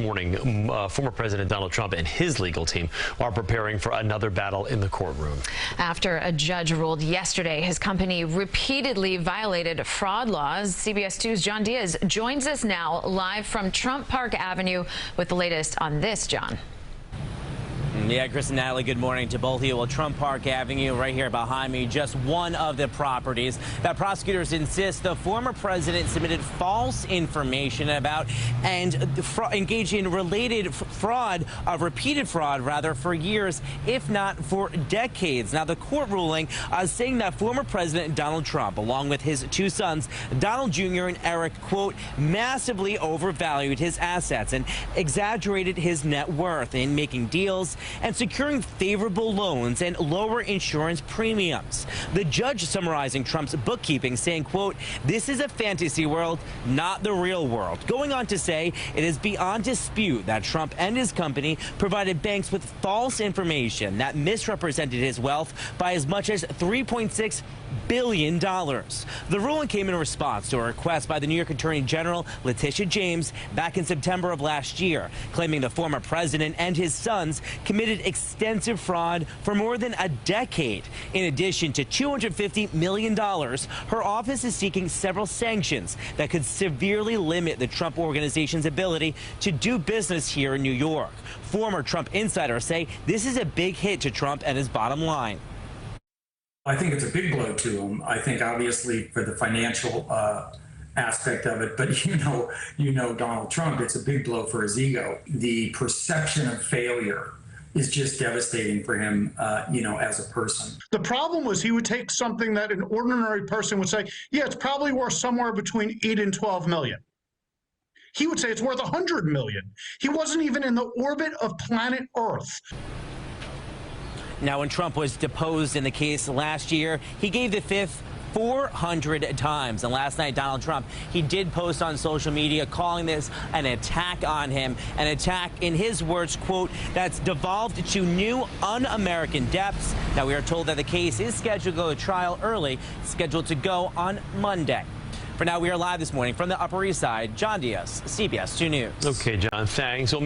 morning, former President Donald Trump and his legal team are preparing for another battle in the courtroom. After a judge ruled yesterday his company repeatedly violated fraud laws, CBS 2's John Diaz joins us now live from Trump Park Avenue with the latest on this, John. Yeah, Chris and Natalie, good morning to both of you. Well, Trump Park Avenue right here behind me, just one of the properties that prosecutors insist the former president submitted false information about and engaged in related fraud, repeated fraud rather, for years, if not for decades. Now, the court ruling saying that former President Donald Trump, along with his two sons, Donald Jr. and Eric, quote, massively overvalued his assets and exaggerated his net worth in making deals and securing favorable loans and lower insurance premiums. The judge summarizing Trump's bookkeeping saying, quote, this is a fantasy world, not the real world. Going on to say it is beyond dispute that Trump and his company provided banks with false information that misrepresented his wealth by as much as $3.6 billion. The ruling came in response to a request by the New York Attorney General Letitia James back in September of last year, claiming the former president and his sons committed extensive fraud for more than a decade. In addition to $250 million, her office is seeking several sanctions that could severely limit the Trump Organization's ability to do business here in New York. Former Trump insiders say this is a big hit to Trump and his bottom line. I think it's a big blow to him. I think obviously for the financial aspect of it, but you know Donald Trump, it's a big blow for his ego. The perception of failure is just devastating for him, as a person. The problem was he would take something that an ordinary person would say, yeah, it's probably worth somewhere between 8 and 12 million. He would say it's worth 100 million. He wasn't even in the orbit of planet Earth. Now, when Trump was deposed in the case last year, he gave the fifth 400 times. And last night, Donald Trump, he did post on social media calling this an attack on him, an attack, in his words, quote, that's devolved to new un-American depths. Now, we are told that the case is scheduled to go to trial early, scheduled to go on Monday. For now, we are live this morning from the Upper East Side. John Diaz, CBS 2 News. Okay, John, thanks. Well,